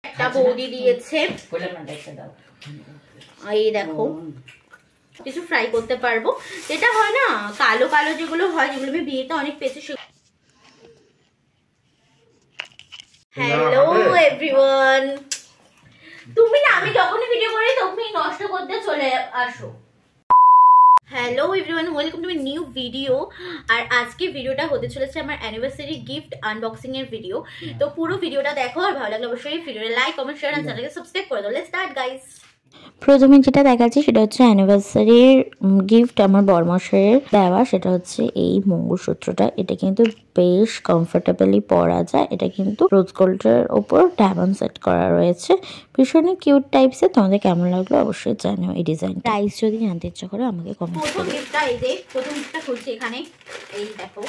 একটা বৌদি দিয়েছে, এই দেখো কিছু ফ্রাই করতে পারবো, যেটা হয় না কালো কালো যেগুলো হয়, যেগুলো আমি বিয়েতে অনেক পেয়েছি। হ্যালো এভরিওয়ান, তুমি না আমি যখনই ভিডিও করি তুমি নষ্ট করতে চলে আসো। Hello everyone, welcome to my new video. আর আজকে ভিডিওটা হতে চলেছে আমার অ্যানিভার্সারি গিফট আনবক্সিং এর ভিডিও। তো পুরো ভিডিওটা দেখো, আর ভালো লাগলে অবশ্যই ভিডিওটা লাইক কমেন্ট শেয়ার আর চ্যানেলকে সাবস্ক্রাইব করে দাও। Let's start guys. প্রথমে যেটা দেখাচ্ছি সেটা হচ্ছে অ্যানিভার্সারির গিফট আমার বরমশাইয়ের দেওয়া। সেটা হচ্ছে এই মঙ্গলসূত্রটা। এটা কিন্তু বেশ কমফোর্টেবলি পরা যায়। এটা কিন্তু রোজ গোল্ডের ওপর ডায়মন্ড সেট করা রয়েছে, ভীষণই কিউট টাইপসের। তোমাদের কেমন লাগলো অবশ্যই জানিও এই ডিজাইন। প্রাইস যদি জানতে ইচ্ছা করে আমাকে কমেন্ট করো। প্রথম গিফটটা এই যে, প্রথম গিফটটা খুলছি এখানে, এই দেখো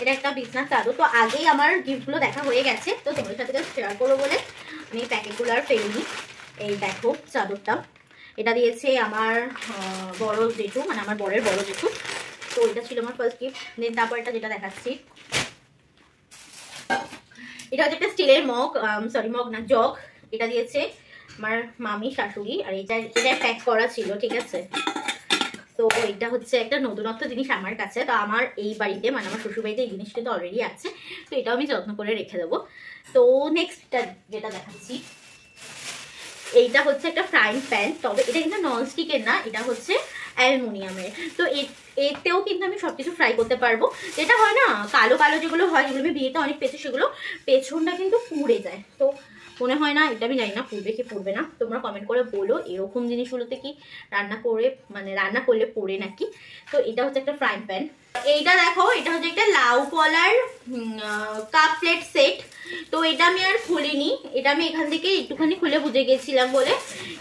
এটা একটা বিছনার চাদর। তো আগেই আমার গিফটগুলো দেখা হয়ে গেছে, তো তোমাদের সাথে শেয়ার করবো বলে আমি প্যাকেটগুলো আর ফেলিনি। এই দেখো চাদরটা, এটা দিয়েছে আমার বড় জেঠু, মানে আমার বরের বড় জেঠু। তো এটা ছিল আমার ফার্স্ট গিফট। দেন তারপর এটা যেটা দেখাচ্ছি, এটা হচ্ছে একটা স্টিলের মগ, সরি মগ না, জগ। এটা দিয়েছে আমার মামি শাশুড়ি, আর এটা প্যাক করা ছিল, ঠিক আছে। তো এটা হচ্ছে একটা নতুনত্ব জিনিস আমার কাছে। তো আমার এই বাড়িতে, মানে আমার শ্বশুর বাড়িতে এই জিনিসটা তো অলরেডি আছে, তো এটাও আমি যত্ন করে রেখে দেবো। তো নেক্সটটা যেটা দেখাচ্ছি, এইটা হচ্ছে একটা ফ্রাইং প্যান। তবে এটা কিন্তু ননস্টিকের না, এটা হচ্ছে অ্যালুমিনিয়ামের। তো এতেও কিন্তু আমি সবকিছু ফ্রাই করতে পারবো। যেটা হয় না কালো কালো যেগুলো হয়, যেগুলো আমি বিয়েতে অনেক পেয়েছি, সেগুলো পেছনটা কিন্তু পুড়ে যায়। তো মনে হয় না, এটা আমি জানি না পুড়বে কি পুড়বে না, তোমরা কমেন্ট করে বলো এরকম জিনিসগুলোতে কি রান্না করলে পোড়ে নাকি। তো এটা হচ্ছে একটা ফ্রাইং প্যান। এইটা দেখো, এটা হচ্ছে একটা লাউ কলার কাপ প্লেট সেট। তো এটা আমি আর খুলিনি, এটা আমি এখান থেকে একটুখানি খুলে বুঝে গেছিলাম বলে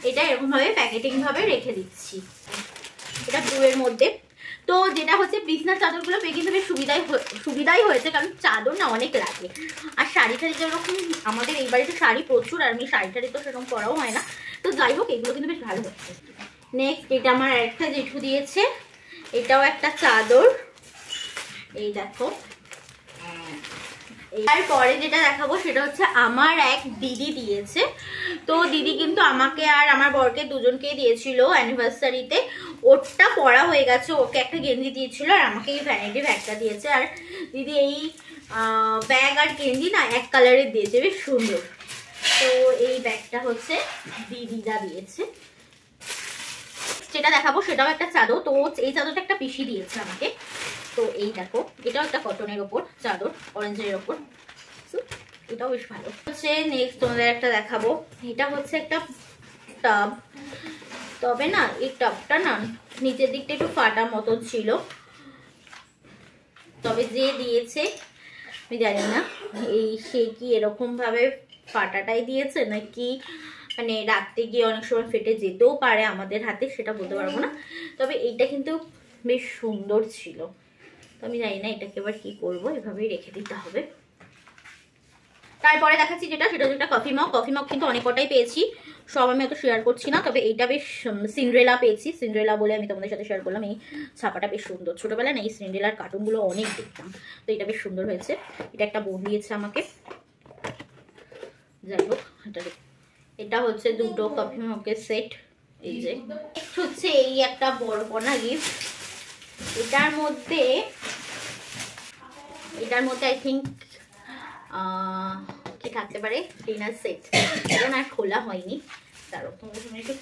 এটা এরকম ভাবে প্যাকেটিং ভাবে রেখে দিচ্ছি। এটা ব্লুয়ের মধ্যে। তো যেটা হচ্ছে বিছনার চাদরগুলো পেয়ে কিন্তু বেশ সুবিধাই হয়েছে, কারণ চাদর না অনেক লাগে। আর শাড়ি টাড়ি যেরকম আমাদের এই বাড়িতে শাড়ি প্রচুর, আর আমি শাড়ি টাড়ি তো সেরকম পরাও হয় না। তো যাই হোক, এগুলো কিন্তু বেশ ভালো হচ্ছে। নেক্সট এটা আমার একটা জেঠু দিয়েছে, এটাও একটা চাদর, এই দেখো। তারপরে যেটা দেখাবো সেটা হচ্ছে আমার এক দিদি দিয়েছে। তো দিদি কিন্তু আমাকে আর আমার বরকে দুজনকেই দিয়েছিল অ্যানিভার্সারিতে। ওরটা পরা হয়ে গেছে, ওকে একটা গেঞ্জি দিয়েছিল আর আমাকে এই ভ্যানিটি ব্যাগটা দিয়েছে। আর দিদি এই ব্যাগ আর গেঞ্জি না এক কালারের দিয়েছে, বেশ সুন্দর। তো এই ব্যাগটা হচ্ছে দিদিদা দিয়েছে। যেটা দেখাবো সেটাও একটা চাদর। তো এই চাদরটা একটা পিসি দিয়েছে আমাকে। তো এই দেখো, এটাও একটা কটনের ওপর চাদর, অরেঞ্জের ওপর। এটাও বেশ ভালো হচ্ছে। নেক্সট তোমাদের একটা দেখাবো, এটা হচ্ছে একটা টাব। তবে না এই টাবটা না নিচের দিকটা একটু ফাটা মতন ছিল। তবে যে দিয়েছে আমি জানি না সে কি এরকম ভাবে ফাটাটাই দিয়েছে নাকি মানে রাখতে গিয়ে অনেক সময় ফেটে যেতেও পারে আমাদের হাতে, সেটা বলতে পারবো না। তবে এইটা কিন্তু বেশ সুন্দর ছিল। তো আমি জানি না এটাকে এবার কি করবো, এভাবেই রেখে দিতে হবে। তারপরে দেখাচ্ছি সেটা হচ্ছে একটা কফি মগ কিন্তু অনেক কটাই পেয়েছি, সব আমি এত শেয়ার করছি না। তবে এইটা বেশ সিন্ড্রেলা পেয়েছি, সিন্ড্রেলা বলে আমি তোমাদের সাথে শেয়ার করলাম। এই ছাপাটা বেশ সুন্দর, ছোটবেলায় না এই সিন্ড্রেলার কার্টুনগুলো অনেক দেখতাম। তো এটা বেশ সুন্দর হয়েছে। এটা একটা বোন দিয়েছে আমাকে। যাই হোক, এটা হচ্ছে দুটো কফি মগের সেট। এই যে হচ্ছে এই একটা বড় কণা গিফট। এটার মধ্যে আই থিঙ্ক কি থাকতে পারে, ডিনার সেট। এটা না খোলা হয়নি, তারও তোমাদের সামনে একটু।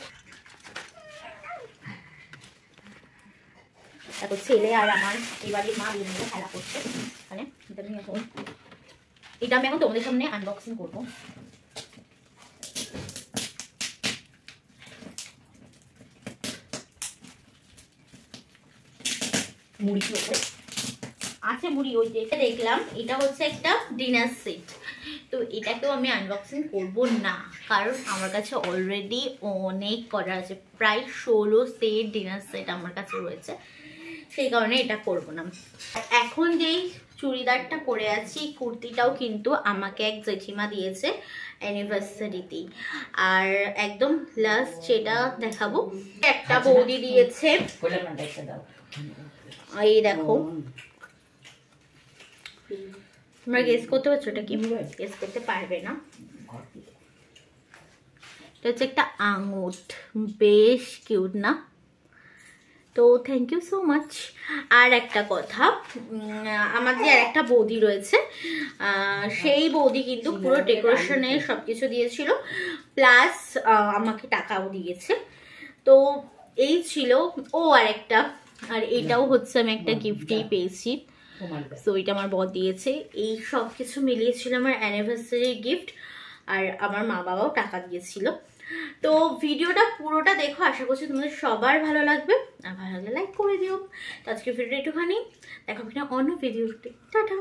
তারপর ছেলে আর আমার এবারের মা বিভিন্ন খেলা করছে এখানে। এটা আমি এখন তোমাদের সামনে আনবক্সিং করবো। মুড়ি আছে, মুড়ি ওই যে দেখলাম। এটা হচ্ছে একটা ডিনার সেট। তো এটাকেও আমি আনবক্সিং করব না, কারণ আমার কাছে অলরেডি অনেক করা আছে, প্রায় 16 সেট ডিনার সেট আমার কাছে রয়েছে, সেই কারণে এটা করব না। এখন যেই চুড়িদারটা পরে আছি, কুর্তিটাও কিন্তু আমাকে এক জেঠিমা দিয়েছে অ্যানিভার্সারিতে। আর একদম লাস্ট যেটা দেখাবো, একটা বৌদি দিয়েছে, এই দেখো। তোমরা গেস করতে পারছো এটা কি? গেস করতে পারবে না। এটা হচ্ছে একটা আঙুঠ, বেশ কিউট না? তো থ্যাংক ইউ সো মাচ। আর একটা কথা, আমার যে আর একটা বৌদি রয়েছে, সেই বৌদি কিন্তু পুরো ডেকোরেশনে সব কিছু দিয়েছিল, প্লাস আমাকে টাকাও দিয়েছে। তো এই ছিল। ও আর একটা, আর এটাও হচ্ছে আমি একটা গিফটই পেয়েছি, তো এটা আমার বর দিয়েছে। এই সব কিছু মিলিয়েছিল আমার অ্যানিভার্সারি গিফট, আর আমার মা বাবাও টাকা দিয়েছিল। তো ভিডিওটা পুরোটা দেখো, আশা করছি তোমাদের সবার ভালো লাগবে, আর ভালো লাগলে লাইক করে দিও। তো আজকে ভিডিওটা একটুখানি, দেখা হবে অন্য ভিডিওতে। টাটা।